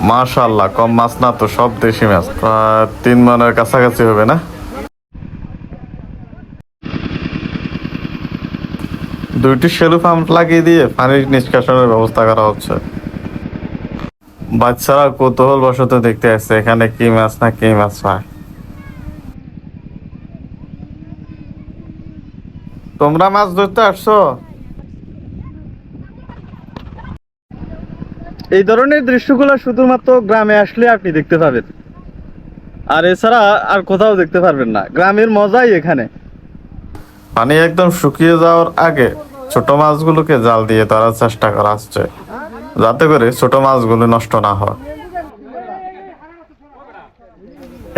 মাশাআল্লাহ, কম মাছ না তো, সব দেশি মাছ, প্রায় 3 মনের কাছাকাছি হবে না। দুইটি সেলু পাম্প লাগিয়ে দিয়ে পানির নিষ্কাশনের ব্যবস্থা করা হচ্ছে। বাচ্চারা কৌতূহল বশত দেখতে আসছে এখানে কি মাছ না কি মাছ পায়। তোমরা মাছ ধরতে আসছো? এই ধরনের দৃশ্যগুলো শুধুমাত্র গ্রামে আসলে আপনি দেখতে পাবেন, আর এছাড়া আর কোথাও দেখতে পারবেন না। গ্রামের মজাই এখানে। পানি একদম শুকিয়ে যাওয়ার আগে ছোট মাছগুলোকে জাল দিয়ে ধরার চেষ্টা করা হচ্ছে, যাতে করে ছোট মাছগুলো নষ্ট না হয়।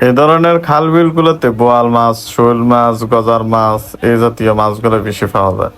এই ধরনের খাল বিলগুলোতে বোয়াল মাছ, শোল মাছ, গজার মাছ, এই জাতীয় মাছগুলো বেশি পাওয়া যায়।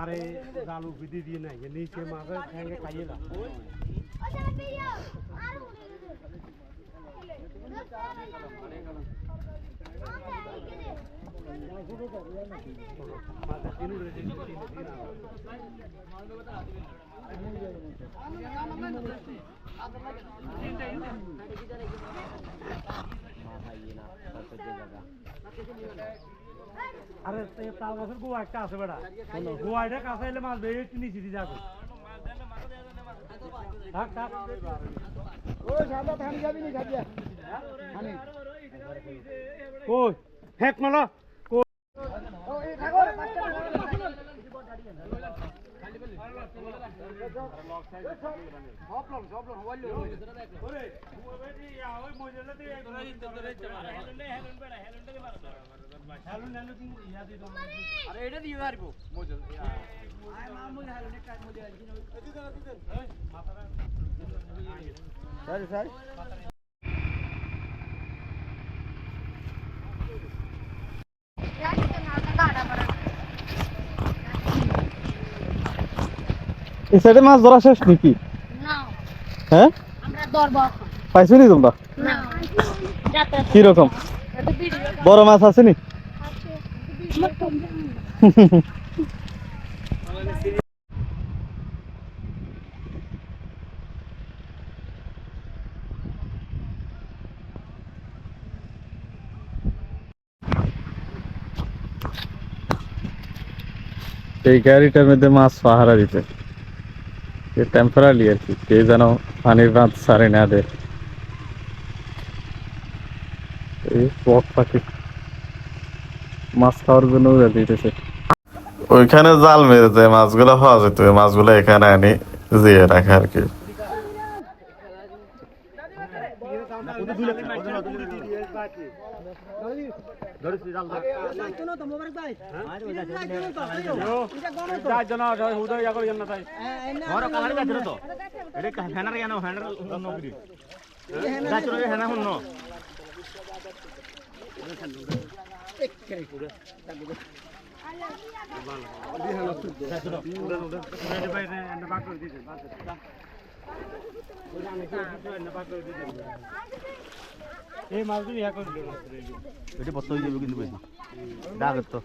আরে জালু বিধি দিয়ে নাই নিচে মাছের ঠ্যাঙ্গে খাইয়ে না। আরে তাল গাছের গোয়া একটা আছে বেড়া, গোয়াটা কাছে এলে মাছ বেরিয়ে একটু নিচে দিয়ে যাবে। থাক থাক কই হেক মালা এই সাইডে মাছ ধরা শেষ নাকি? হ্যাঁ, পাইছো নি তোমরা? কিরকম বড় মাছ আছে নি? এই গাড়িটার মধ্যে মাছ পাহারা দিতে টেম্পোরারি আর কি, কে যেন পানির মাছ ছাড়ে না দেয়। এই বক পাখি মাছ খাওয়ার জন্য উড়ে দিতেছে। ওইখানে জাল মেরে যে মাছগুলো পাওয়া যেত, ওই মাছগুলো এখানে আনি জিয়ে রাখে আর কি। এই মাছগুলো ইয়া করে দিল, এটা বত্ত হয়ে যাবে কিন্তু বেশি দাগ তো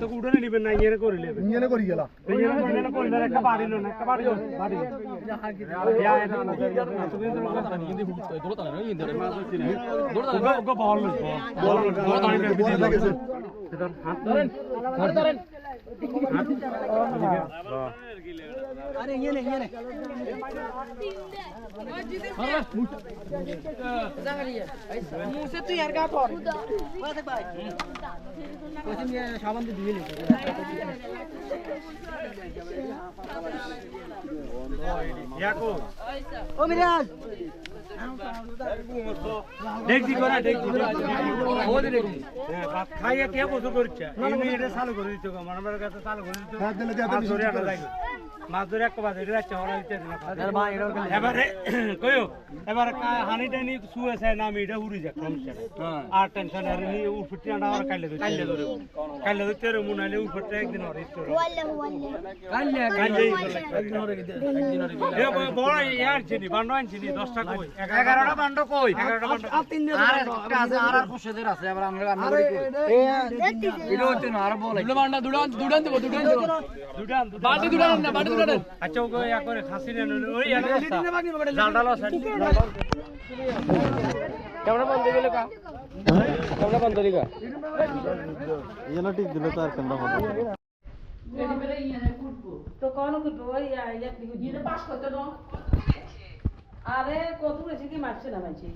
তো উড়ানে নিবেন না, ইয়ে করে নেবেন, ইয়ে করে গেল, ইয়ে মানে করে না, একটা বাড়ি না, একটা বাড়ি বাড়ি ইয়া এটা না কিন্তু হুট করে দৌড়তা না, ইয়ে ধরে মাছ হচ্ছে না, দৌড়তা গো বল বল দৌড়তা না বিধি লাগছে, হাত ধরেন ধরেন দেখছি করে দেখছি ভাত খাইয়ে কে বছর করছে এটা চালু করে দিতে আমার কাছে চালু করে দিতে মাছ ধরে একটা লাগে মাছ ধরে একটা বাজে এটা রাখছে ওরা দিতে এবারে কইও এবারে হানি টানি শুয়েছে না আমি এটা উড়ি যাক সমস্যা আর টেনশন আর নি উঠতে না আর কাইলে ধরে কাইলে ধরতে রে মনে হলে উঠতে একদিন আর ইস্তো কাইলে একদিন আর এ বড় ইয়ার চিনি বান্ডো আনছিনি 10 টাকা কই 11টা বান্ডো কই 11টা বান্ডো আর 3 দিন আর একটা আছে আর পুষেদের আছে আবার আমরা রান্না করি এটা হচ্ছে না আর বলে দুটো বান্ডা দুটান দেব দুটান বাটি দুটান না বাটি দুটান আচ্ছা ওকে ইয়া করে খাসি নেন ওই জালডাল আছে ক্যামেরা বন্ধ দিলে কা ক্যামেরা বন্ধ দিলে যেন ঠিক দিলে তো আর ক্যামেরা বন্ধ তো কোন করবো ওই এক দিকে দিয়ে পাস করতে দাও আরে কত হয়েছে কি মারছে না মারছে